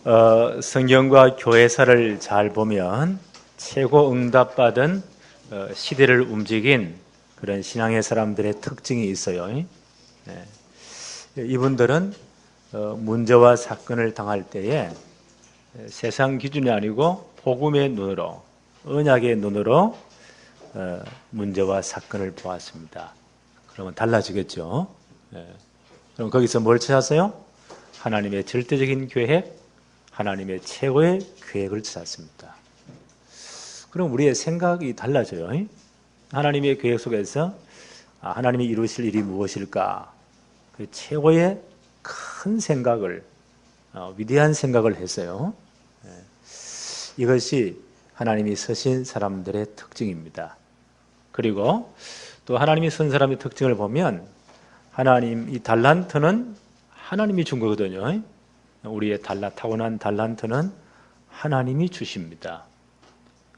성경과 교회사를 잘 보면 최고 응답받은 시대를 움직인 그런 신앙의 사람들의 특징이 있어요. 네. 이분들은 문제와 사건을 당할 때에 세상 기준이 아니고 복음의 눈으로, 언약의 눈으로 문제와 사건을 보았습니다. 그러면 달라지겠죠. 그럼 거기서 뭘 찾았어요? 하나님의 절대적인 계획, 하나님의 최고의 계획을 찾았습니다. 그럼 우리의 생각이 달라져요. 하나님의 계획 속에서 하나님이 이루실 일이 무엇일까? 그 최고의 큰 생각을, 위대한 생각을 했어요. 이것이 하나님이 서신 사람들의 특징입니다. 그리고 또 하나님이 선 사람의 특징을 보면 하나님, 이 달란트는 하나님이 준 거거든요. 우리의 타고난 달란트는 하나님이 주십니다.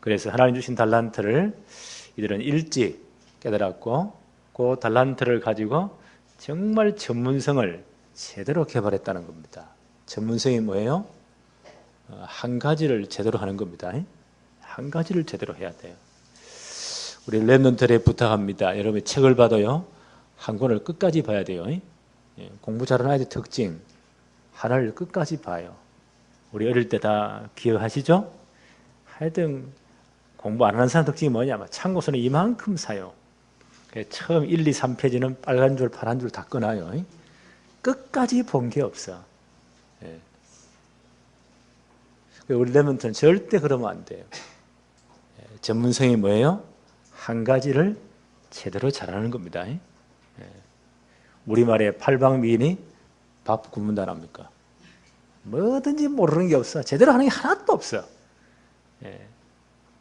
그래서 하나님 주신 달란트를 이들은 일찍 깨달았고 그 달란트를 가지고 정말 전문성을 제대로 개발했다는 겁니다. 전문성이 뭐예요? 한 가지를 제대로 하는 겁니다. 한 가지를 제대로 해야 돼요. 우리 랩런트에 부탁합니다. 여러분 책을 봐도요, 한 권을 끝까지 봐야 돼요. 공부 잘하는 아이들 특징, 하나를 끝까지 봐요. 우리 어릴 때 다 기억하시죠? 하여튼 공부 안 하는 사람 특징이 뭐냐면 참고서는 이만큼 사요. 처음 1, 2, 3페이지는 빨간 줄, 파란 줄 다 끊어요. 끝까지 본 게 없어. 우리 랩런트는 절대 그러면 안 돼요. 전문성이 뭐예요? 한 가지를 제대로 잘하는 겁니다. 우리말에 팔방미인이 밥 굽는다랍니까? 뭐든지 모르는 게 없어. 제대로 하는 게 하나도 없어.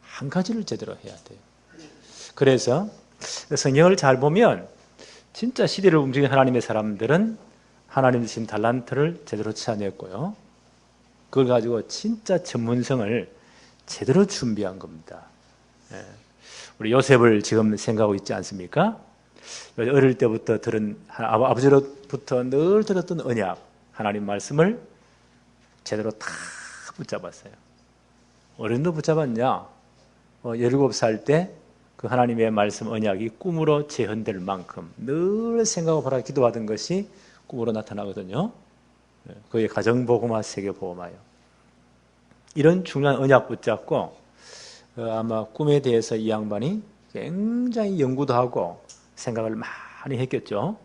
한 가지를 제대로 해야 돼요. 그래서 성경을 잘 보면 진짜 시대를 움직이는 하나님의 사람들은 하나님 주신 달란트를 제대로 찾아냈고요. 그걸 가지고 진짜 전문성을 제대로 준비한 겁니다. 우리 요셉을 지금 생각하고 있지 않습니까? 어릴 때부터 들은, 아버지로부터 늘 들었던 언약, 하나님 말씀을 제대로 다 붙잡았어요. 어른도 붙잡았냐? 17살 때 그 하나님의 말씀 언약이 꿈으로 재현될 만큼 늘 생각하고 바라 기도하던 것이 꿈으로 나타나거든요. 그게 가정복음화, 세계복음화요. 이런 중요한 언약 붙잡고 아마 꿈에 대해서 이 양반이 굉장히 연구도 하고 생각을 많이 했겠죠.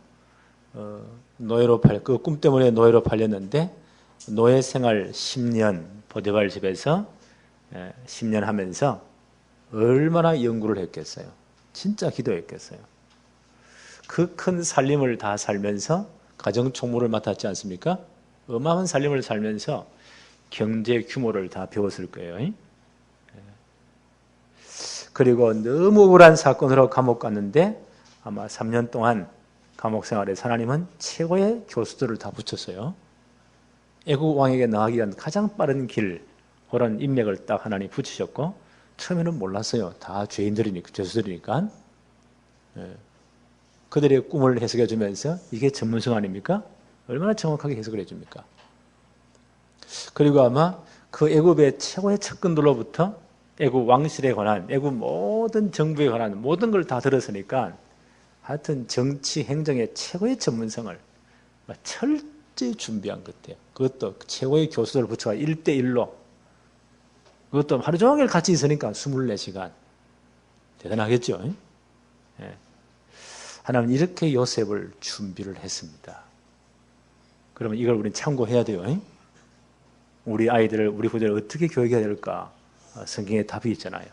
그 꿈 때문에 노예로 팔렸는데 노예 생활 10년 보디발 집에서 10년 하면서 얼마나 연구를 했겠어요. 진짜 기도했겠어요. 그 큰 살림을 다 살면서 가정 총무를 맡았지 않습니까? 어마어마한 살림을 살면서 경제 규모를 다 배웠을 거예요. 그리고 너무 억울한 사건으로 감옥 갔는데 아마 3년 동안 감옥 생활에서 하나님은 최고의 교수들을 다 붙였어요. 애국 왕에게 나가기 위한 가장 빠른 길, 그런 인맥을 딱 하나님 붙이셨고 처음에는 몰랐어요. 다 죄인들이니까, 죄수들이니까. 그들의 꿈을 해석해 주면서 이게 전문성 아닙니까? 얼마나 정확하게 해석을 해줍니까? 그리고 아마 그 애굽의 최고의 측근들로부터 애굽 왕실에 관한, 애굽 모든 정부에 관한 모든 걸 다 들었으니까 하여튼 정치, 행정의 최고의 전문성을 철저히 준비한 것 같아요. 그것도 최고의 교수들을 붙여가 1대1로 그것도 하루 종일 같이 있으니까 24시간. 대단하겠죠? 하나님은 이렇게 요셉을 준비를 했습니다. 그러면 이걸 우리는 참고해야 돼요. 우리 아이들을, 우리 부모를 어떻게 교육해야 될까? 성경에 답이 있잖아요.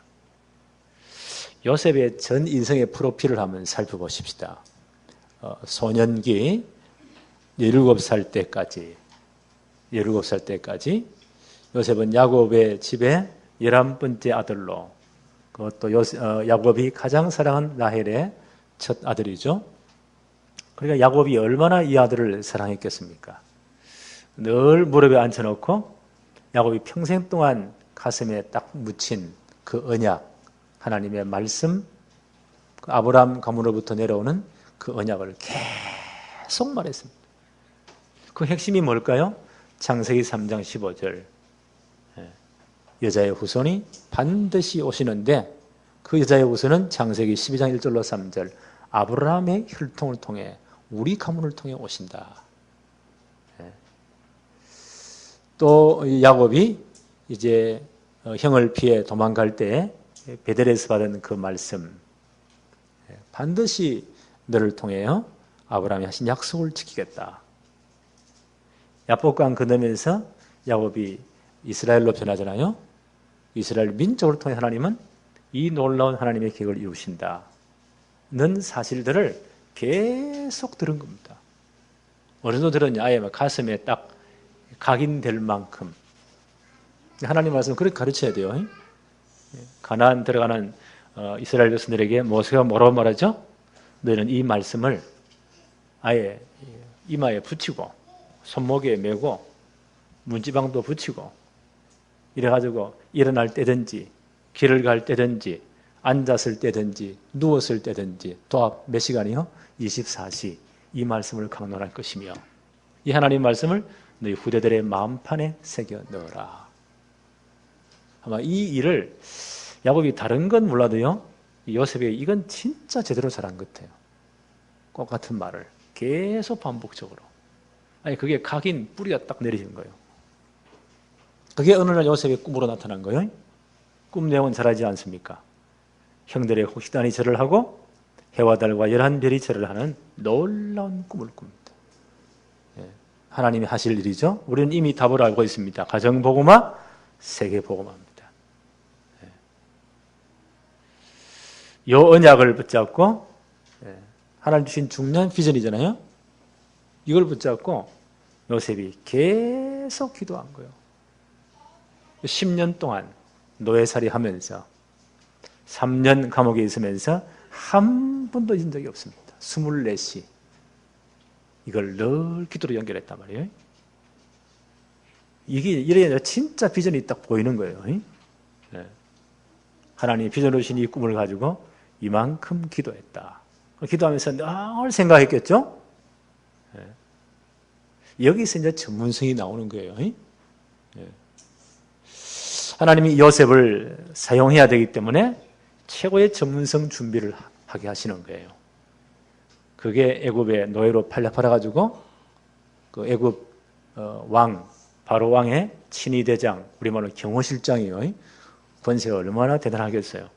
요셉의 전 인생의 프로필을 한번 살펴보십시다. 소년기 17살 때까지 요셉은 야곱의 집에 11번째 아들로, 그것도 야곱이 가장 사랑한 라헬의 첫 아들이죠. 그러니까 야곱이 얼마나 이 아들을 사랑했겠습니까? 늘 무릎에 앉혀놓고 야곱이 평생 동안 가슴에 딱 묻힌 그 언약, 하나님의 말씀, 그 아브라함 가문으로부터 내려오는 그 언약을 계속 말했습니다. 그 핵심이 뭘까요? 창세기 3장 15절 여자의 후손이 반드시 오시는데 그 여자의 후손은 창세기 12장 1절로 3절 아브라함의 혈통을 통해 우리 가문을 통해 오신다. 또 야곱이 이제 형을 피해 도망갈 때 베델에서 받은 그 말씀, 반드시 너를 통해요 아브라함이 하신 약속을 지키겠다. 야복강 건너면서 야곱이 이스라엘로 변하잖아요. 이스라엘 민족을 통해 하나님은 이 놀라운 하나님의 계획을 이루신다 는 사실들을 계속 들은 겁니다. 어느 정도 들었냐? 아예 가슴에 딱 각인될 만큼. 하나님 말씀은 그렇게 가르쳐야 돼요. 가나안 들어가는 이스라엘 백성들에게 모세가 뭐라고 말하죠? 너희는 이 말씀을 아예 이마에 붙이고 손목에 메고 문지방도 붙이고 이래가지고 일어날 때든지 길을 갈 때든지 앉았을 때든지 누웠을 때든지 또 몇 시간이요? 24시 이 말씀을 강론할 것이며 이 하나님 말씀을 너희 후대들의 마음판에 새겨 넣어라. 아마 이 일을 야곱이 다른 건 몰라도요 요셉이 이건 진짜 제대로 잘한 것 같아요. 꼭 같은 말을 계속 반복적으로. 아니 그게 각인 뿌리가 딱 내리는 거예요. 그게 어느 날 요셉의 꿈으로 나타난 거예요. 꿈 내용은 잘 알지 않습니까? 형들의 혹시단이 절을 하고 해와 달과 11별이 절을 하는 놀라운 꿈을 꿉니다. 하나님이 하실 일이죠. 우리는 이미 답을 알고 있습니다. 가정복음화, 세계복음화입니다. 이 언약을 붙잡고 하나님 주신 중요한 비전이잖아요. 이걸 붙잡고 요셉이 계속 기도한 거예요. 10년 동안 노예살이 하면서 3년 감옥에 있으면서 한 번도 잊은 적이 없습니다. 24시 이걸 늘 기도로 연결했단 말이에요. 이게 이래야 진짜 비전이 딱 보이는 거예요. 하나님이 비전으로 주신 이 꿈을 가지고 이만큼 기도했다. 기도하면서 늘 생각했겠죠? 여기서 이제 전문성이 나오는 거예요. 하나님이 요셉을 사용해야 되기 때문에 최고의 전문성 준비를 하게 하시는 거예요. 그게 애굽의 노예로 팔려가지고 그 애굽 왕 바로 왕의 친위대장, 우리말로 경호실장이에요. 권세가 얼마나 대단하겠어요.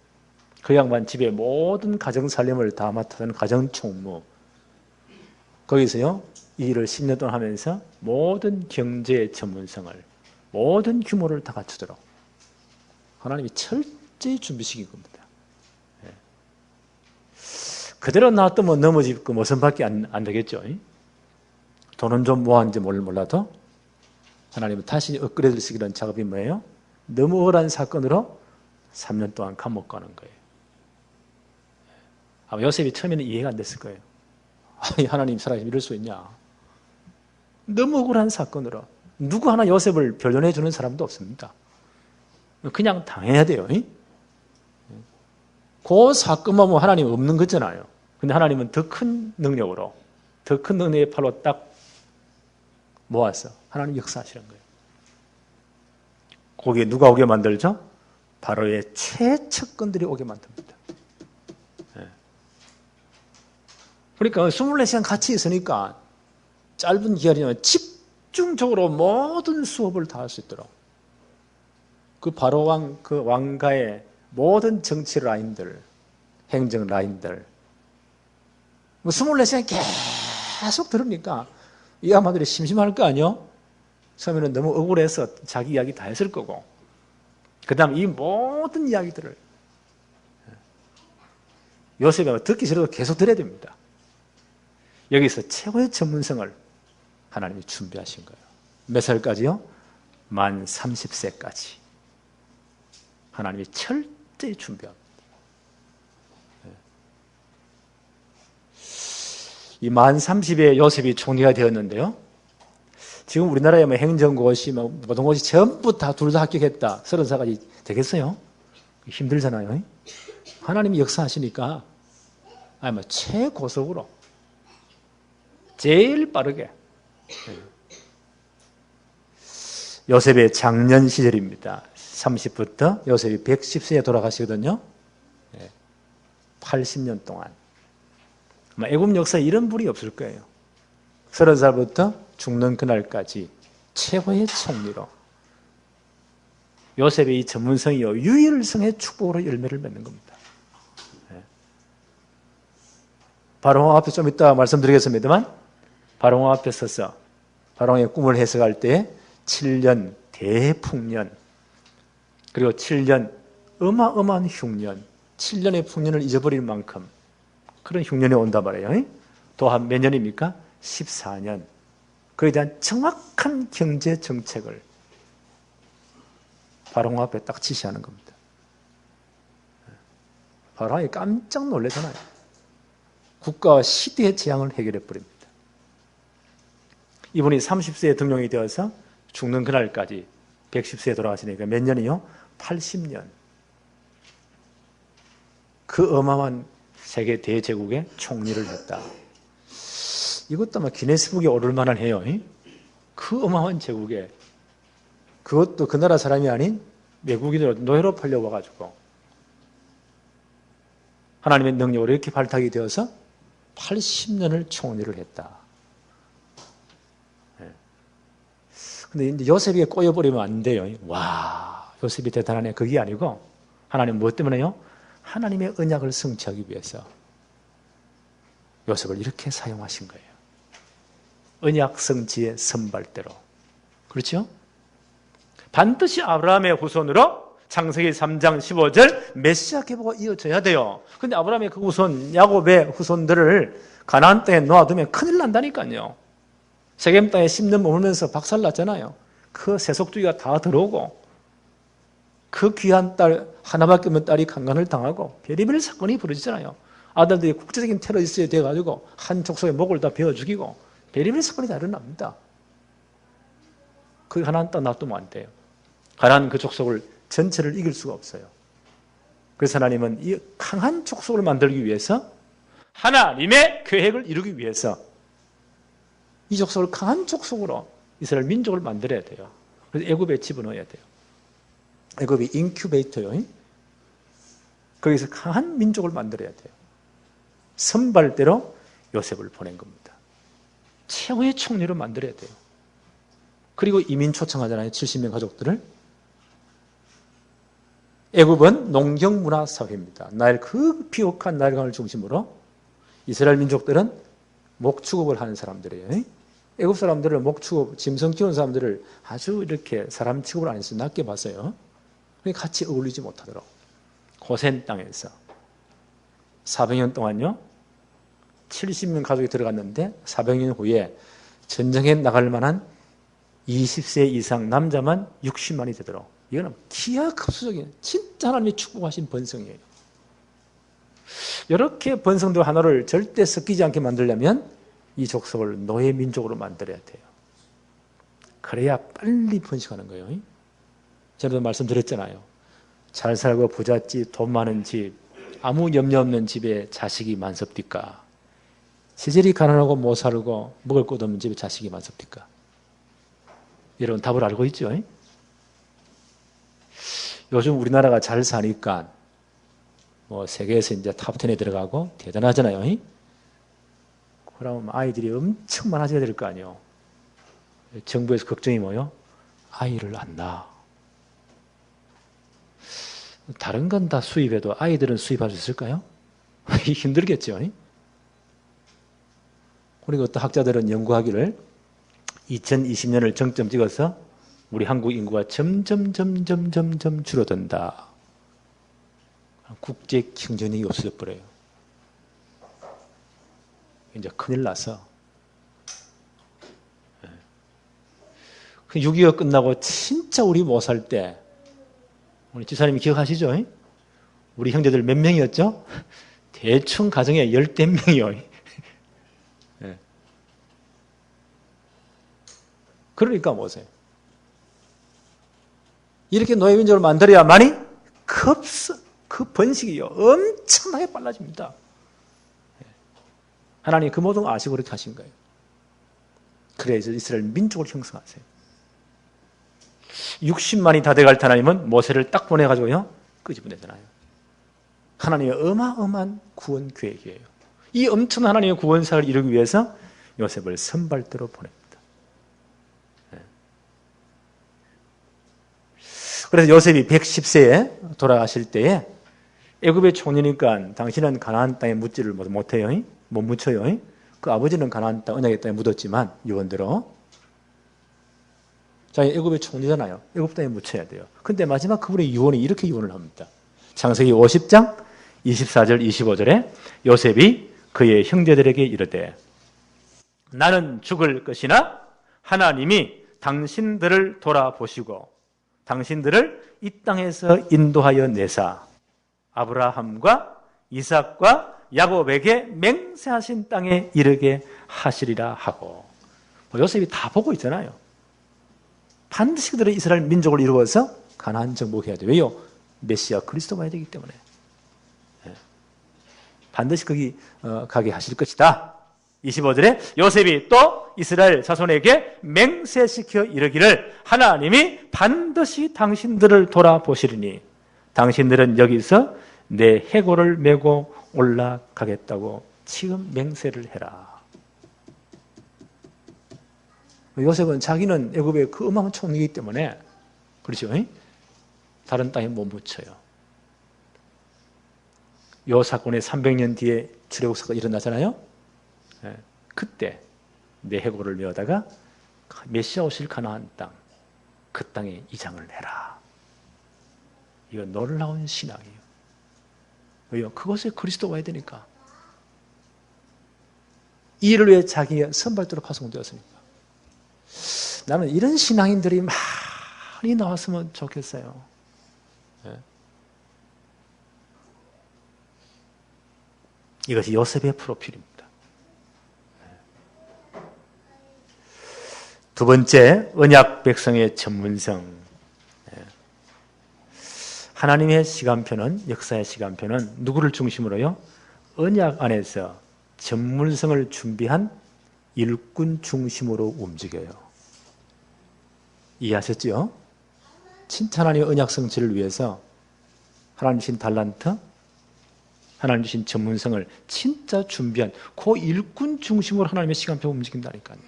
그 양반 집에 모든 가정 살림을 다 맡아서는 가정총무. 거기서요 이 일을 10년 동안 하면서 모든 경제 전문성을 모든 규모를 다 갖추도록 하나님이 철저히 준비시킨 겁니다. 그대로 놔두면 넘어지고 모선밖에 안 되겠죠. 돈은 좀 모았는지 몰라도 하나님은 다시 업그레이드를 시키는 작업이 뭐예요? 너무 억울한 사건으로 3년 동안 감옥 가는 거예요. 아마 요셉이 처음에는 이해가 안 됐을 거예요. 아니 하나님 살아계시면 이럴 수 있냐. 너무 억울한 사건으로 누구 하나 요셉을 변론해 주는 사람도 없습니다. 그냥 당해야 돼요. 그 사건만 보면 하나님 없는 거잖아요. 근데 하나님은 더 큰 능력으로 더 큰 능력의 팔로 딱 모아서 하나님 역사하시는 거예요. 거기에 누가 오게 만들죠? 바로의 최측근들이 오게 만듭니다. 그러니까 24시간 같이 있으니까 짧은 기간이지만 집중적으로 모든 수업을 다 할 수 있도록 그 바로 왕, 그 왕가의 모든 정치 라인들, 행정 라인들 24시간 계속 들으니까 이 아마들이 심심할 거 아니요? 처음에는 너무 억울해서 자기 이야기 다 했을 거고 그 다음 이 모든 이야기들을 요셉이 듣기 싫어도 계속 들어야 됩니다. 여기서 최고의 전문성을 하나님이 준비하신 거예요. 몇 살까지요? 만 30세까지 하나님이 철저히 준비합니다. 이 만 30에 요셉이 총리가 되었는데요. 지금 우리나라에 뭐 행정고시, 모든 곳이 전부 다 둘 다 합격했다. 30살까지 되겠어요? 힘들잖아요. 하나님이 역사하시니까 아마 최고속으로 제일 빠르게 요셉의 장년 시절입니다. 30부터 요셉이 110세에 돌아가시거든요. 80년 동안. 애굽 역사에 이런 분이 없을 거예요. 30살부터 죽는 그날까지 최고의 총리로 요셉의 이 전문성이요 유일성의 축복으로 열매를 맺는 겁니다. 바로왕 앞에 좀 이따 말씀드리겠습니다만 바로왕 앞에 서서 바로왕의 꿈을 해석할 때 7년 대풍년 그리고 7년 어마어마한 흉년 7년의 풍년을 잊어버릴 만큼 그런 흉년이 온단 말이에요. 또한 몇 년입니까? 14년. 그에 대한 정확한 경제 정책을 바로왕 앞에 딱 지시하는 겁니다. 바로왕이 깜짝 놀라잖아요. 국가와 시대의 재앙을 해결해 버립니다. 이분이 30세에 등용이 되어서 죽는 그날까지 110세에 돌아가시니까 몇 년이요? 80년. 그 어마어마한 세계 대제국의 총리를 했다. 이것도 아마 기네스북에 오를 만한 해요. 그 어마어마한 제국에 그것도 그 나라 사람이 아닌 외국인으로 노예로 팔려와가지고 하나님의 능력으로 이렇게 발탁이 되어서 80년을 총리를 했다. 근데 이제 요셉에게 꼬여버리면 안 돼요. 와, 요셉이 대단하네. 그게 아니고 하나님 무엇 때문에요? 하나님의 언약을 성취하기 위해서 요셉을 이렇게 사용하신 거예요. 언약 성취의 선발대로. 그렇죠? 반드시 아브라함의 후손으로 창세기 3장 15절 메시아 계보가 이어져야 돼요. 근데 아브라함의 그 후손, 야곱의 후손들을 가나안 땅에 놓아두면 큰일 난다니까요. 세겜 땅에 10년 머물면서 박살났잖아요. 그 세속주의가 다 들어오고 그 귀한 딸 하나밖에 없는 딸이 강간을 당하고 별의별 사건이 벌어지잖아요. 아들들이 국제적인 테러리스트에 돼가지고 한 족속의 목을 다 베어 죽이고 별의별 사건이 다 일어납니다. 그 가나안 땅 놔두면 안 돼요. 가나안 그 족속을 전체를 이길 수가 없어요. 그래서 하나님은 이 강한 족속을 만들기 위해서 하나님의 계획을 이루기 위해서 이 족속을 강한 족속으로 이스라엘 민족을 만들어야 돼요. 그래서 애굽에 집어넣어야 돼요. 애굽이 인큐베이터요. 거기서 강한 민족을 만들어야 돼요. 선발대로 요셉을 보낸 겁니다. 최고의 총리로 만들어야 돼요. 그리고 이민 초청하잖아요. 70명 가족들을. 애굽은 농경문화 사회입니다. 그 비옥한 나일강을 중심으로 이스라엘 민족들은 목축업을 하는 사람들이에요. 애굽 사람들을 목축업, 짐승 키우는 사람들을 아주 이렇게 사람 취급을 안 해서 낮게 봤어요. 같이 어울리지 못하도록. 고센 땅에서 400년 동안요. 70명 가족이 들어갔는데 400년 후에 전쟁에 나갈 만한 20세 이상 남자만 60만이 되도록. 이거는 기하급수적인 진짜 하나님이 축복하신 번성이에요. 이렇게 번성도 하나를 절대 섞이지 않게 만들려면 이 족속을 노예 민족으로 만들어야 돼요. 그래야 빨리 번식하는 거예요. 제가 말씀드렸잖아요. 잘 살고 부잣집, 돈 많은 집, 아무 염려 없는 집에 자식이 많습니까? 시절이 가난하고 못 살고 먹을 것 없는 집에 자식이 많습니까? 여러분 답을 알고 있죠? 요즘 우리나라가 잘 사니까 세계에서 이제 탑10에 들어가고 대단하잖아요. 그럼 아이들이 엄청 많아져야 될 거 아니에요. 정부에서 걱정이 뭐요? 아이를 안 낳아. 다른 건 다 수입해도 아이들은 수입할 수 있을까요? 힘들겠죠. 그리고 또 학자들은 연구하기를 2020년을 정점 찍어서 우리 한국 인구가 점점 줄어든다. 국제 경쟁력이 없어져 버려요. 이제 큰일 나서 6.25 끝나고 진짜 우리 못 살 때 우리 지사님이 기억하시죠? 우리 형제들 몇 명이었죠? 대충 가정에 10명이요. 그러니까 뭐세요? 이렇게 노예민족을 만들어야만이 그 번식이요 엄청나게 빨라집니다. 하나님 그 모든 걸 아시고 그렇게 하신 거예요. 그래서 이스라엘 민족을 형성하세요. 60만이 다 돼갈 때 하나님은 모세를 딱 보내가지고요 끄집어내잖아요. 하나님의 어마어마한 구원 계획이에요. 이 엄청난 하나님의 구원사를 이루기 위해서 요셉을 선발대로 보냅니다. 그래서 요셉이 110세에 돌아가실 때에 애굽의 총리니까 당신은 가나안 땅에 묻지를 못해요. 못 묻혀요. 그 아버지는 가나안 땅 언약의 땅에 묻었지만 유언대로 자 애굽의 총리잖아요. 애굽 땅에 묻혀야 돼요. 근데 마지막 그분의 유언이 이렇게 유언을 합니다. 창세기 50장 24절 25절에 요셉이 그의 형제들에게 이르되 나는 죽을 것이나 하나님이 당신들을 돌아보시고 당신들을 이 땅에서 인도하여 내사 아브라함과 이삭과 야곱에게 맹세하신 땅에 이르게 하시리라 하고 요셉이 다 보고 있잖아요. 반드시 그들의 이스라엘 민족을 이루어서 가나안 정복해야 돼요. 왜요? 메시아 그리스도가 와야 되기 때문에 반드시 거기 가게 하실 것이다. 25절에 요셉이 또 이스라엘 자손에게 맹세시켜 이르기를 하나님이 반드시 당신들을 돌아보시리니 당신들은 여기서 내 해골을 메고 올라가겠다고 지금 맹세를 해라. 요셉은 자기는 애굽의 그 어마어마한 총리이기 때문에 그렇죠? 다른 땅에 못 묻혀요. 요 사건의 300년 뒤에 출애굽사가 일어나잖아요. 그때 내 해골을 메어다가 메시아 오실 가나안 땅, 그 땅에 이장을 해라. 이거 놀라운 신앙이에요. 왜요? 그곳에 그리스도가 와야 되니까. 이 일을 위해 자기가 선발대로 파송되었으니까. 나는 이런 신앙인들이 많이 나왔으면 좋겠어요. 이것이 요셉의 프로필입니다. 두 번째, 언약 백성의 전문성. 하나님의 시간표는, 역사의 시간표는 누구를 중심으로요? 언약 안에서 전문성을 준비한 일꾼 중심으로 움직여요. 이해하셨죠? 진짜 하나님의 언약 성취를 위해서 하나님 주신 달란트, 하나님 주신 전문성을 진짜 준비한 그 일꾼 중심으로 하나님의 시간표가 움직인다니까요.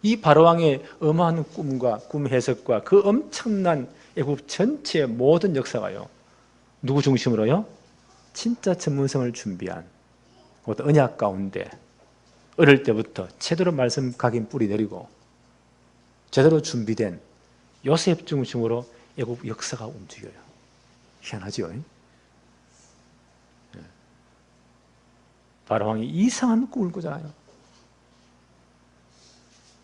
이 바로왕의 어마한 꿈과 꿈 해석과 그 엄청난 애굽 전체의 모든 역사가요. 누구 중심으로요? 진짜 전문성을 준비한 그것도 언약 가운데 어릴 때부터 제대로 말씀 각인 뿌리 내리고 제대로 준비된 요셉 중심으로 애굽 역사가 움직여요. 희한하죠? 바로왕이 이상한 꿈을 꾸잖아요.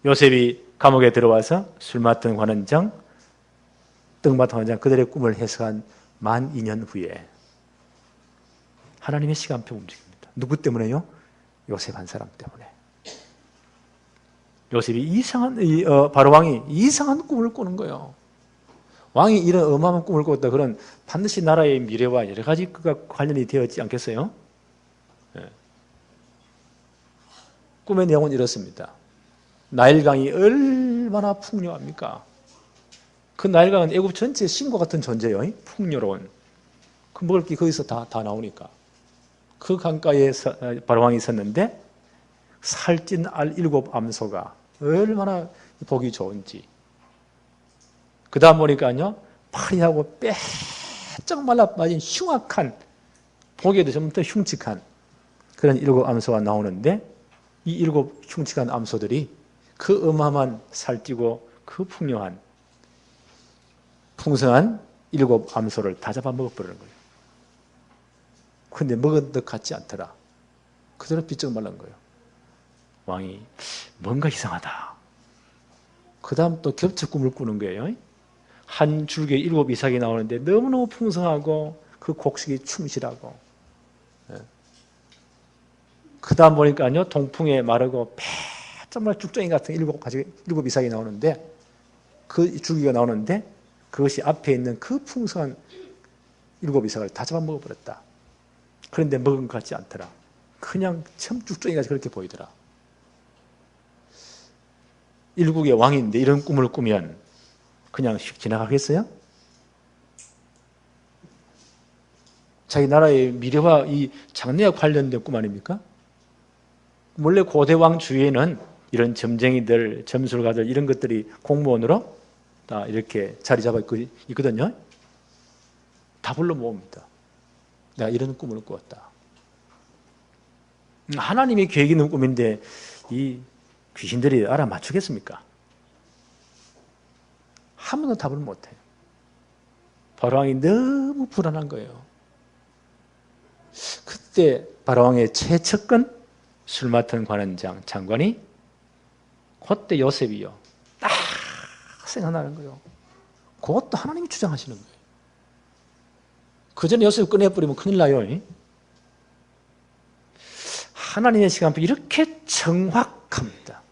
요셉이 감옥에 들어와서 술 맡은 관원장, 떡 맡은 관원장 그들의 꿈을 해석한 만 2년 후에 하나님의 시간표 움직입니다. 누구 때문에요? 요셉 한 사람 때문에. 요셉이 바로왕이 이상한 꿈을 꾸는 거예요. 왕이 이런 어마어마한 꿈을 꿨다. 그런 반드시 나라의 미래와 여러 가지 그가 관련이 되어 있지 않겠어요? 꿈의 내용은 이렇습니다. 나일강이 얼마나 풍요합니까? 그 나일강은 애굽 전체의 신과 같은 존재예요. 풍요로운. 그 먹을 게 거기서 다 나오니까. 그 강가에 바로왕이 있었는데 살찐 알 7 암소가 얼마나 보기 좋은지. 그 다음 보니까요. 파리하고 빼쩍 말라 빠진 흉악한, 보기에도 좀 더 흉측한 그런 7 암소가 나오는데 이 7 흉측한 암소들이 그 어마어마한 살찌고 그 풍요한 풍성한 7 암소를 다 잡아 먹어버리는 거예요. 그런데 먹은 것 같지 않더라. 그대로 삐쩍 말란 거예요. 왕이 뭔가 이상하다. 그 다음 또 겹쳐 꿈을 꾸는 거예요. 한 줄기에 7 이삭이 나오는데 너무너무 풍성하고 그 곡식이 충실하고. 그 다음 보니까요, 동풍에 마르고 정말 죽정이 같은 7 이삭이 나오는데 그 줄기가 나오는데 그것이 앞에 있는 그 풍성한 7 이삭을 다 잡아먹어버렸다. 그런데 먹은 것 같지 않더라. 그냥 참 죽정이같이 그렇게 보이더라. 일국의 왕인데 이런 꿈을 꾸면 그냥 휙 지나가겠어요? 자기 나라의 미래와 이 장래와 관련된 꿈 아닙니까? 원래 고대 왕 주위에는 이런 점쟁이들, 점술가들 이런 것들이 공무원으로 다 이렇게 자리 잡아 있거든요. 다 불러 모읍니다. 내가 이런 꿈을 꾸었다. 하나님의 계획이 있는 꿈인데 이 귀신들이 알아맞추겠습니까? 한 번도 답을 못해요. 바로왕이 너무 불안한 거예요. 그때 바로왕의 최측근 술 맡은 관원장 장관이 그때 요셉이요. 딱 생각나는 거예요. 그것도 하나님이 주장하시는 거예요. 그 전에 요셉 꺼내버리면 큰일 나요. 하나님의 시간표 이렇게 정확합니다.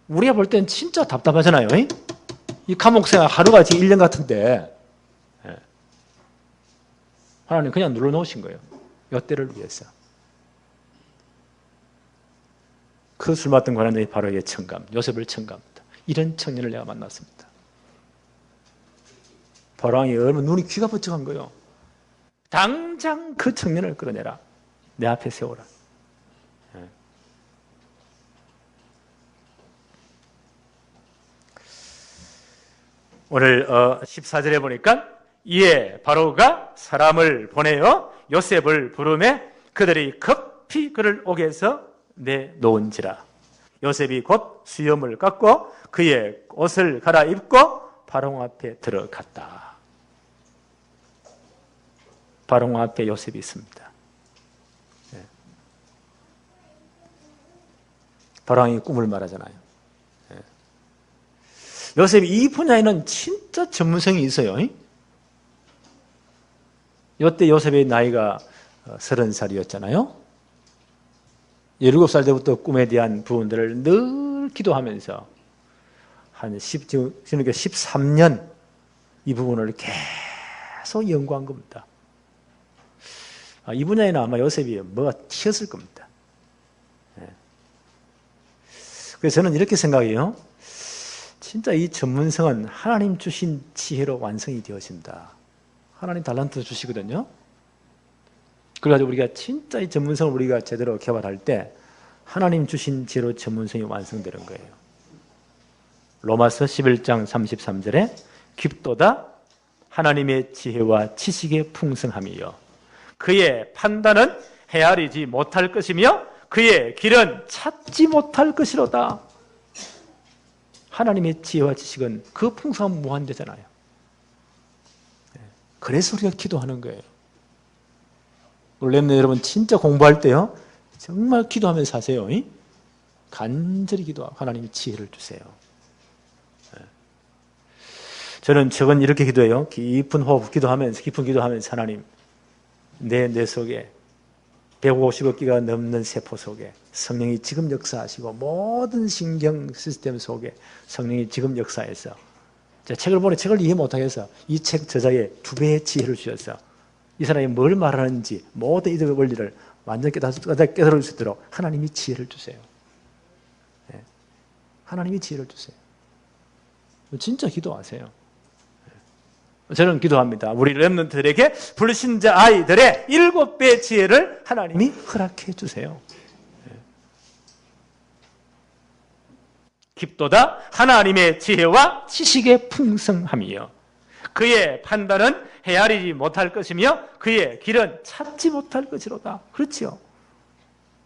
우리가 볼 땐 진짜 답답하잖아요. 이 감옥생활 하루가 지금 1년 같은데 하나님 그냥 눌러놓으신 거예요. 이때를 위해서. 그 술 맡은 관원장이 바로 요셉을 청가합니다. 이런 청년을 내가 만났습니다. 바로왕이 얼마나 눈이 귀가 번쩍한 거예요. 당장 그 청년을 끌어내라. 내 앞에 세워라. 오늘 14절에 보니까 이에 바로가 사람을 보내어 요셉을 부르매 그들이 급히 그를 옥에서 내놓은지라. 요셉이 곧 수염을 깎고 그의 옷을 갈아입고 바로 앞에 들어갔다. 바로 앞에 요셉이 있습니다. 바로왕이 꿈을 말하잖아요. 요셉이 이 분야에는 진짜 전문성이 있어요. 이때 요셉의 나이가 30살이었잖아요. 17살 때부터 꿈에 대한 부분들을 늘 기도하면서 한 13년 이 부분을 계속 연구한 겁니다. 이 분야에는 아마 요셉이 뭐가 튀었을 겁니다. 그래서 저는 이렇게 생각해요. 진짜 이 전문성은 하나님 주신 지혜로 완성이 되어진다. 하나님 달란트 주시거든요. 그래가지고 우리가 진짜 이 전문성을 우리가 제대로 개발할 때 하나님 주신 지혜로 전문성이 완성되는 거예요. 로마서 11장 33절에 깊도다 하나님의 지혜와 지식의 풍성함이요 그의 판단은 헤아리지 못할 것이며 그의 길은 찾지 못할 것이로다. 하나님의 지혜와 지식은 그 풍성함은 무한대잖아요. 그래서 우리가 기도하는 거예요. 렘넌트 여러분 진짜 공부할 때요 정말 기도하면서 하세요. 간절히 기도하고 하나님이 지혜를 주세요. 저는 저건 이렇게 기도해요. 깊은 호흡 기도하면서 하나님 내 속에 150억 기가 넘는 세포 속에 성령이 지금 역사하시고 모든 신경 시스템 속에 성령이 지금 역사해서 책을 보니 책을 이해 못하겠어. 이 책 저자에 2배의 지혜를 주셔서 이 사람이 뭘 말하는지 모든 이들 원리를 완전히 깨달을 수 있도록 하나님이 지혜를 주세요. 하나님이 지혜를 주세요. 진짜 기도하세요. 저는 기도합니다. 우리 렘넌트들에게 불신자 아이들의 7배의 지혜를 하나님이 허락해 주세요. 깊도다 하나님의 지혜와 지식의 풍성함이요 그의 판단은 헤아리지 못할 것이며 그의 길은 찾지 못할 것이로다. 그렇지요.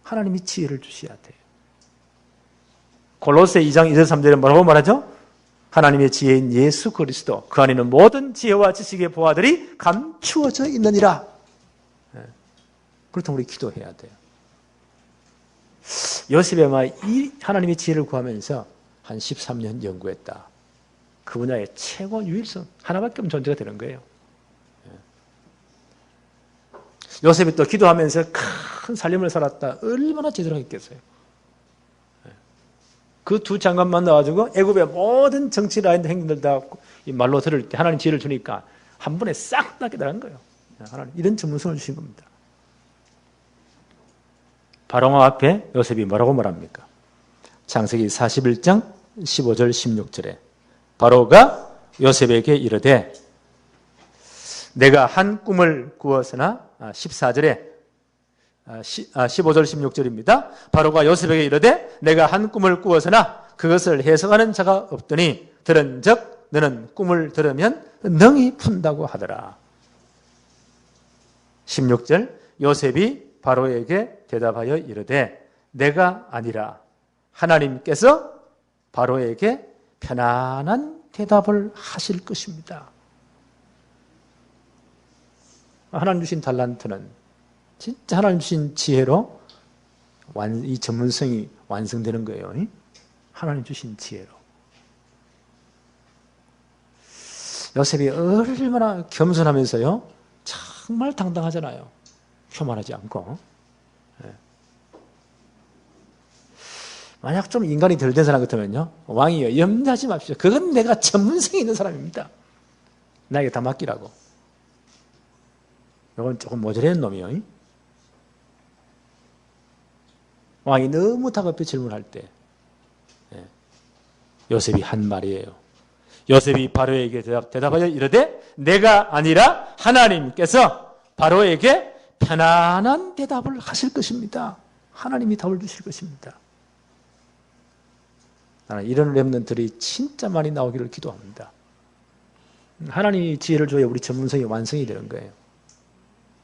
하나님이 지혜를 주셔야 돼요. 골로새 2장 2절 3절에 뭐라고 말하죠? 하나님의 지혜인 예수 그리스도 그 안에는 모든 지혜와 지식의 보화들이 감추어져 있느니라. 그렇다면 우리 기도해야 돼요. 요셉이 아마 이 하나님의 지혜를 구하면서 한 13년 연구했다. 그 분야의 최고 유일성 하나밖에 없는 존재가 되는 거예요. 요셉이 또 기도하면서 큰 살림을 살았다. 얼마나 제대로 했겠어요. 그 두 장관 만나가지고 애굽의 모든 정치 라인들 행동들 다 이 말로 들을 때 하나님 지혜를 주니까 한 번에 싹 다 깨달은 거예요. 하나님 이런 전문성을 주신 겁니다. 바로왕 앞에 요셉이 뭐라고 말합니까? 창세기 41장 15절 16절에 바로가 요셉에게 이르되 내가 한 꿈을 꾸었으나 14절에 15절 16절입니다. 바로가 요셉에게 이르되 내가 한 꿈을 꾸었으나 그것을 해석하는 자가 없더니 들은즉 너는 꿈을 들으면 능히 푼다고 하더라. 16절 요셉이 바로에게 대답하여 이르되 내가 아니라 하나님께서 바로에게 편안한 대답을 하실 것입니다. 하나님 주신 달란트는 진짜 하나님 주신 지혜로 이 전문성이 완성되는 거예요. 하나님 주신 지혜로. 요셉이 얼마나 겸손하면서요, 정말 당당하잖아요. 교만하지 않고. 만약 좀 인간이 덜 된 사람 같으면요, 왕이요, 염려하지 마십시오. 그건 내가 전문성이 있는 사람입니다. 나에게 다 맡기라고. 이건 조금 모자란 놈이요. 왕이 너무 다급히 질문할 때 요셉이 한 말이에요. 요셉이 바로에게 대답하여 이르되 내가 아니라 하나님께서 바로에게 편안한 대답을 하실 것입니다. 하나님이 답을 주실 것입니다. 나는 이런 렘넌트들이 진짜 많이 나오기를 기도합니다. 하나님이 지혜를 줘야 우리 전문성이 완성이 되는 거예요.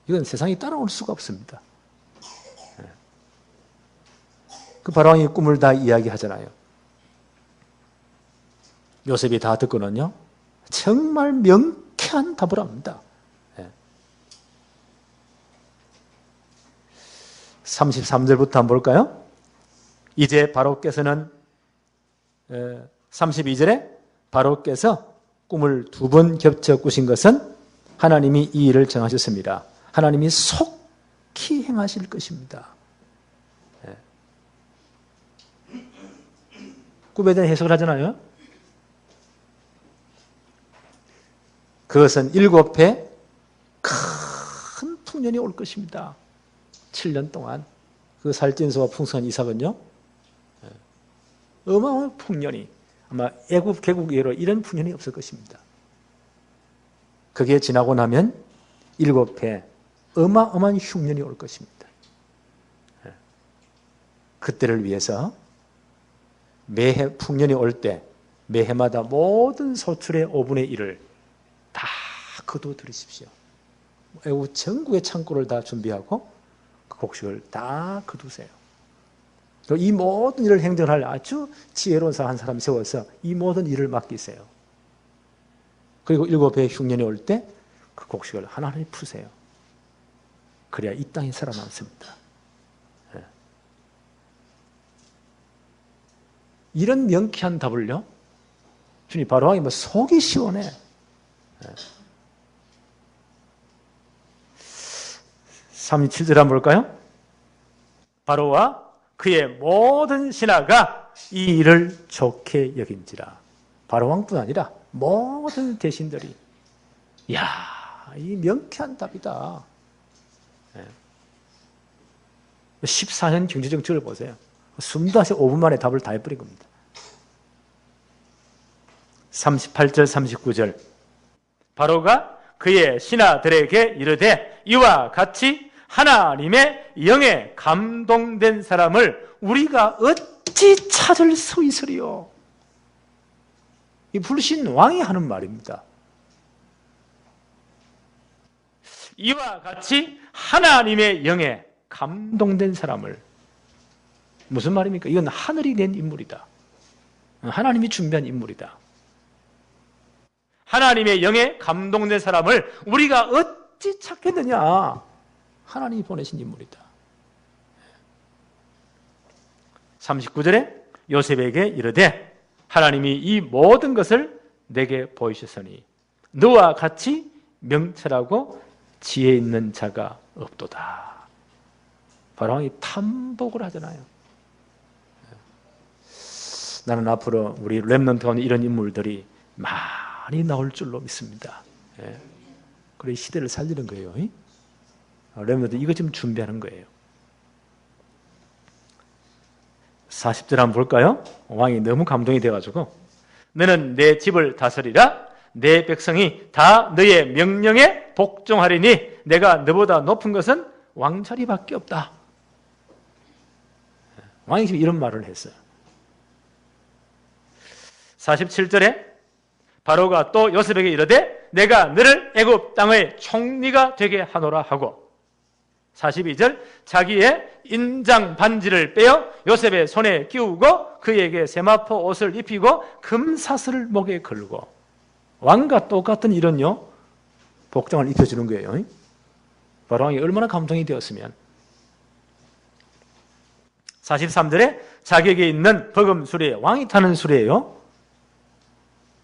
이건 세상이 따라올 수가 없습니다. 그 바로왕이 꿈을 다 이야기하잖아요. 요셉이 다 듣고는요, 정말 명쾌한 답을 합니다. 33절부터 한번 볼까요? 이제 바로께서는 32절에 바로께서 꿈을 2번 겹쳐 꾸신 것은 하나님이 이 일을 정하셨습니다. 하나님이 속히 행하실 것입니다. 꿈에 대한 해석을 하잖아요. 그것은 7해 큰 풍년이 올 것입니다. 7년 동안 그 살찐소와 풍성한 이삭은요, 어마어마한 풍년이, 아마 애굽 개국 이후로 이런 풍년이 없을 것입니다. 그게 지나고 나면 7해 어마어마한 흉년이 올 것입니다. 그때를 위해서 매해 풍년이 올 때 매해마다 모든 소출의 5분의 1을 다 거두어 들으십시오. 애국 전국의 창고를 다 준비하고 그 곡식을 다 거두세요. 이 모든 일을 행정할 아주 지혜로운 한 사람 세워서 이 모든 일을 맡기세요. 그리고 7해의 흉년이 올 때 그 곡식을 하나하나 푸세요. 그래야 이 땅이 살아남습니다. 이런 명쾌한 답을요, 주님 바로왕이 뭐 속이 시원해. 37절 한번 볼까요? 바로와 그의 모든 신하가 이 일을 좋게 여긴지라. 바로왕뿐 아니라 모든 대신들이, 이야, 이 명쾌한 답이다. 14년 경제정책을 보세요. 숨도 안 쉬어 5분 만에 답을 다 해버린 겁니다. 38절 39절 바로가 그의 신하들에게 이르되 이와 같이 하나님의 영에 감동된 사람을 우리가 어찌 찾을 수 있으리요? 이 불신 왕이 하는 말입니다. 이와 같이 하나님의 영에 감동된 사람을, 무슨 말입니까? 이건 하늘이 낸 인물이다. 하나님이 준비한 인물이다. 하나님의 영에 감동된 사람을 우리가 어찌 찾겠느냐? 하나님이 보내신 인물이다. 39절에 요셉에게 이르되 하나님이 이 모든 것을 내게 보이셨으니 너와 같이 명철하고 지혜 있는 자가 없도다. 바로왕이 탐복을 하잖아요. 나는 앞으로 우리 렘넌트 가운데 이런 인물들이 많이 나올 줄로 믿습니다. 그래 시대를 살리는 거예요. 렘넌트 이거 좀 준비하는 거예요. 40절 한번 볼까요? 왕이 너무 감동이 돼가지고 너는 내 집을 다스리라. 내 백성이 다 너의 명령에 복종하리니 내가 너보다 높은 것은 왕자리밖에 없다. 왕이 지금 이런 말을 했어요. 47절에 바로가 또 요셉에게 이르되 내가 너를 애굽 땅의 총리가 되게 하노라 하고 42절 자기의 인장 반지를 빼어 요셉의 손에 끼우고 그에게 세마포 옷을 입히고 금사슬을 목에 걸고 왕과 똑같은 이런요 복장을 입혀주는 거예요. 바로 왕이 얼마나 감동이 되었으면. 43절에 자기에게 있는 버금 수레에 왕이 타는 수레예요.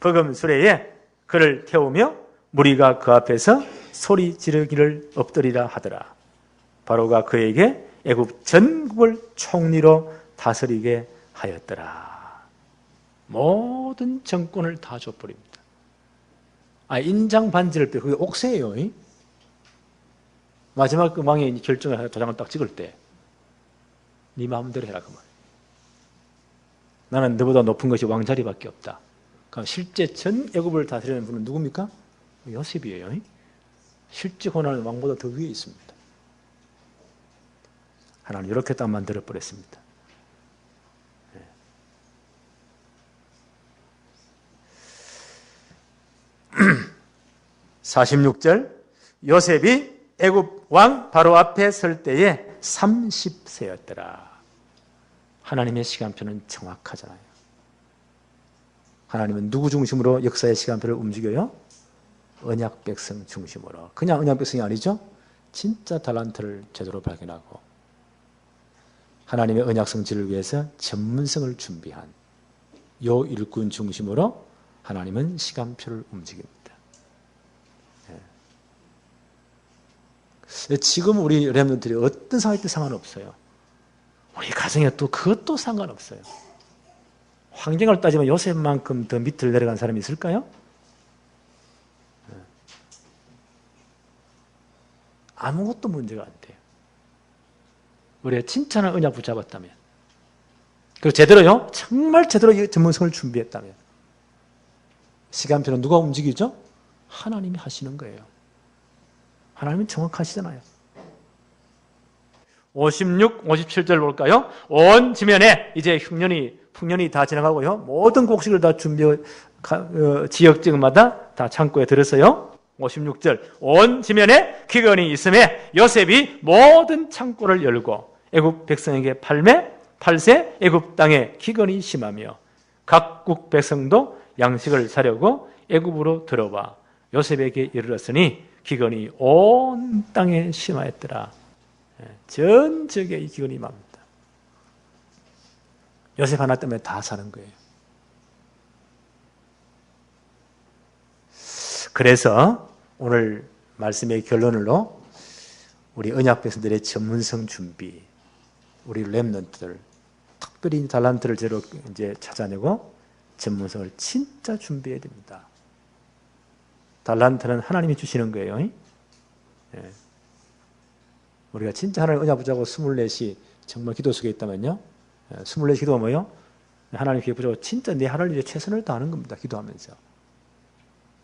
버금 수레에 그를 태우며 무리가 그 앞에서 소리 지르기를 엎드리라 하더라. 바로가 그에게 애굽 전국을 총리로 다스리게 하였더라. 모든 정권을 다 줘버립니다. 인장 반지를 빼, 그게 옥새예요. 마지막 그 왕이 결정을 도장을 딱 찍을 때, 네 마음대로 해라 그 말. 나는 너보다 높은 것이 왕자리밖에 없다. 그러니까 실제 전 애굽을 다스리는 분은 누굽니까? 요셉이에요. 실제 권한은 왕보다 더 위에 있습니다. 하나님 이렇게 딱 만들어 버렸습니다. 46절 요셉이 애굽 왕 바로 앞에 설 때에 30세였더라. 하나님의 시간표는 정확하잖아요. 하나님은 누구 중심으로 역사의 시간표를 움직여요? 언약 백성 중심으로. 그냥 언약 백성이 아니죠. 진짜 달란트를 제대로 발견하고 하나님의 언약 성취를 위해서 전문성을 준비한 요 일꾼 중심으로 하나님은 시간표를 움직입니다. 지금 우리 렘넌트들이 어떤 상황이든 상관없어요. 우리 가정에 또 그것도 상관없어요. 환경을 따지면 요셉만큼 더 밑을 내려간 사람이 있을까요? 아무것도 문제가 안 돼요. 우리가 칭찬한 언약 붙잡았다면, 그리고 제대로요, 정말 제대로 이 전문성을 준비했다면, 시간표는 누가 움직이죠? 하나님이 하시는 거예요. 하나님은 정확하시잖아요. 56, 57절 볼까요? 온 지면에 이제 풍년이 다 지나가고요. 모든 곡식을 다 지역마다 다 창고에 들었어요. 56절 온 지면에 기근이 있음에 요셉이 모든 창고를 열고 애굽 백성에게 팔세 애굽 땅에 기근이 심하며 각국 백성도 양식을 사려고 애굽으로 들어와 요셉에게 이르렀으니 기근이 온 땅에 심하였더라. 전 지역에 이 기근이 임합니다. 요셉 하나 때문에 다 사는 거예요. 그래서 오늘 말씀의 결론으로 우리 언약 백성들의 전문성 준비, 우리 렘넌트들 특별히 달란트를 제대로 이제 찾아내고 전문성을 진짜 준비해야 됩니다. 달란트는 하나님이 주시는 거예요. 예. 우리가 진짜 하나님 언약 붙잡고 24시 정말 기도 속에 있다면요. 24시 기도가 뭐예요? 하나님 귀에 붙잡고 진짜 내 하나님 일에 최선을 다하는 겁니다. 기도하면서.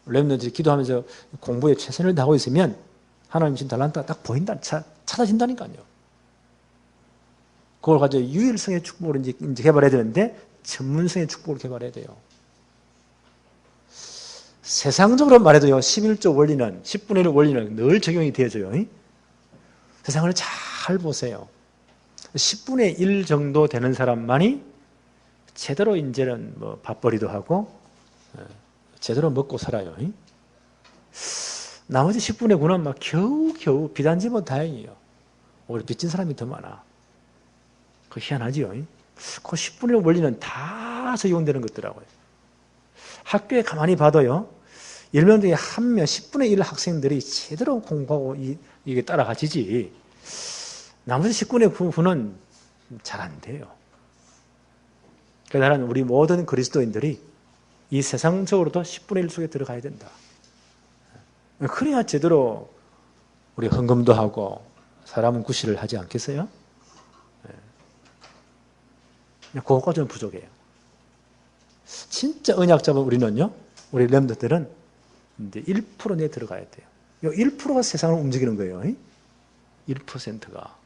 렘넌트들이 기도하면서 공부에 최선을 다하고 있으면 하나님 신 달란트가 딱 보인다, 찾아진다니까요. 그걸 가지고 유일성의 축복을 이제 개발해야 되는데 전문성의 축복을 개발해야 돼요. 세상적으로 말해도요, 11조 원리는, 10분의 1 원리는 늘 적용이 되어져요. 세상을 잘 보세요. 10분의 1 정도 되는 사람만이 제대로 이제는 뭐 밥벌이도 하고, 제대로 먹고 살아요. 나머지 10분의 9는 막 겨우겨우 비단지면 다행이에요. 오히려 빚진 사람이 더 많아. 그거 희한하지요. 그 10분의 1 원리는 다 적용되는 것더라고요. 학교에 가만히 봐도요, 10명 중에 1명, 10분의 1 학생들이 제대로 공부하고 이게 따라가지지, 나머지 10분의 9는 잘 안 돼요. 그래서 나는 우리 모든 그리스도인들이 이 세상적으로도 10분의 1 속에 들어가야 된다. 그래야 제대로 우리 헌금도 하고 사람은 구실을 하지 않겠어요? 그것까지는 부족해요. 진짜 언약 잡은 우리는요, 우리 렘넌트들은 이제 1% 내에 들어가야 돼요. 이 1%가 세상을 움직이는 거예요. 1%가.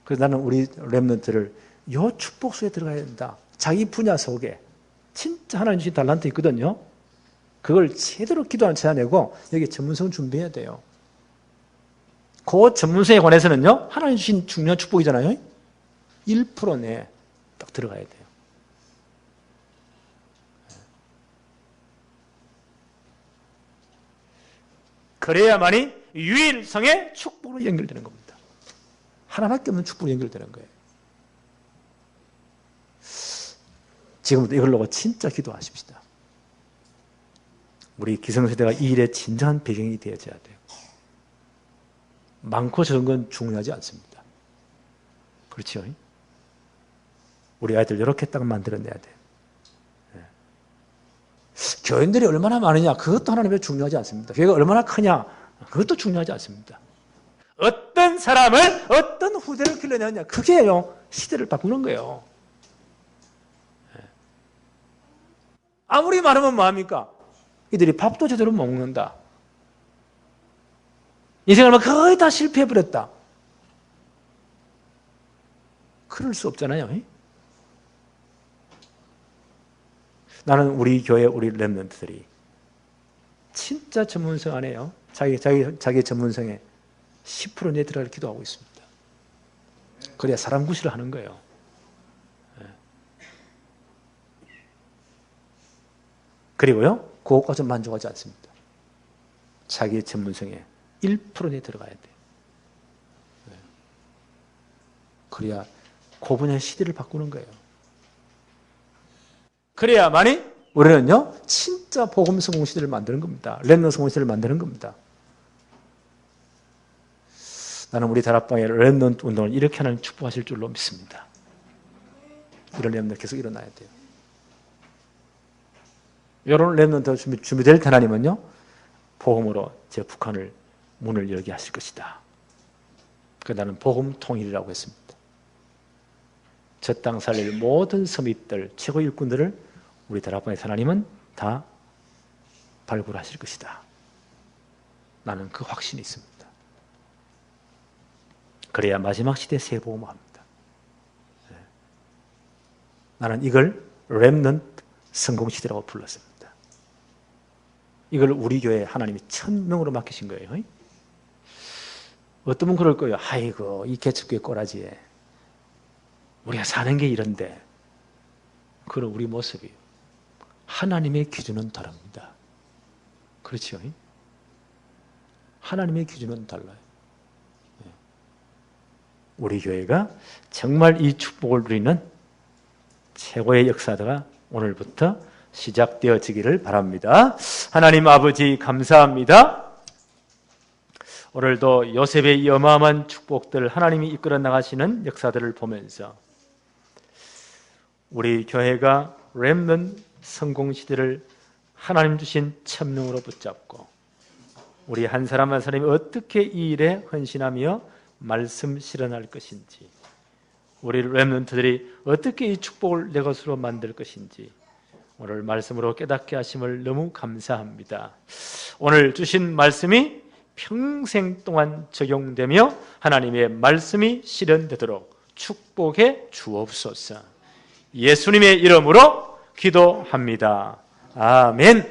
그래서 나는 우리 렘넌트를 이 축복 속에 들어가야 된다. 자기 분야 속에 진짜 하나님 주신 달란트 있거든요. 그걸 제대로 기도하는 찾아내고 여기 전문성 준비해야 돼요. 그 전문성에 관해서는요, 하나님 주신 중요한 축복이잖아요. 1% 내에 딱 들어가야 돼요. 그래야만이 유일성의 축복으로 연결되는 겁니다. 하나밖에 없는 축복으로 연결되는 거예요. 지금부터 이걸 놓고 진짜 기도하십시다. 우리 기성세대가 이 일의 진정한 배경이 되어져야 돼요. 많고 적은 건 중요하지 않습니다. 그렇죠? 우리 아이들 이렇게 딱 만들어내야 돼요. 교인들이 얼마나 많으냐, 그것도 하나님의 중요하지 않습니다. 교회가 얼마나 크냐, 그것도 중요하지 않습니다. 어떤 사람을, 어떤 후대를 길러내느냐, 그게요, 시대를 바꾸는 거예요. 아무리 많으면 뭐합니까? 이들이 밥도 제대로 못 먹는다. 인생을 거의 다 실패해버렸다. 그럴 수 없잖아요. 나는 우리 교회, 우리 렘넌트들이 진짜 전문성 안에요. 자기 전문성에 10% 내에 들어갈 기도하고 있습니다. 그래야 사람 구실을 하는 거예요. 그리고요, 그것까지 만족하지 않습니다. 자기의 전문성에 1% 내에 들어가야 돼요. 그래야 그 분야의 시대를 바꾸는 거예요. 그래야만이 우리는요, 진짜 복음 성공 시대를 만드는 겁니다. 렘넌트 성공 시대를 만드는 겁니다. 나는 우리 다락방의 렘넌트 운동을 이렇게 하나님 축복하실 줄로 믿습니다. 이런 렘넌트 계속 일어나야 돼요. 이런 렘넌트가 준비될 하나님은요, 복음으로 제 북한을 문을 열게 하실 것이다. 그래서 나는 복음 통일이라고 했습니다. 저 땅 살릴 모든 서밋들, 최고 일꾼들을 우리 다락방의 하나님은 다 발굴하실 것이다. 나는 그 확신이 있습니다. 그래야 마지막 시대 새 복음화합니다. 나는 이걸 렘넌트 성공시대라고 불렀습니다. 이걸 우리 교회에 하나님이 1000명으로 맡기신 거예요. 어떤 분 그럴 거예요. 아이고, 이 개척교회 꼬라지에 우리가 사는 게 이런데. 그런 우리 모습이 하나님의 기준은 다릅니다. 그렇죠? 하나님의 기준은 달라요. 우리 교회가 정말 이 축복을 누리는 최고의 역사가 오늘부터 시작되어지기를 바랍니다. 하나님 아버지 감사합니다. 오늘도 요셉의 이 어마어마한 축복들, 하나님이 이끌어 나가시는 역사들을 보면서 우리 교회가 렘넌트 성공시대를 하나님 주신 천명으로 붙잡고 우리 한 사람 한 사람이 어떻게 이 일에 헌신하며 말씀 실현할 것인지, 우리 렘넌트들이 어떻게 이 축복을 내 것으로 만들 것인지 오늘 말씀으로 깨닫게 하심을 너무 감사합니다. 오늘 주신 말씀이 평생 동안 적용되며 하나님의 말씀이 실현되도록 축복해 주옵소서. 예수님의 이름으로 기도합니다. 아멘.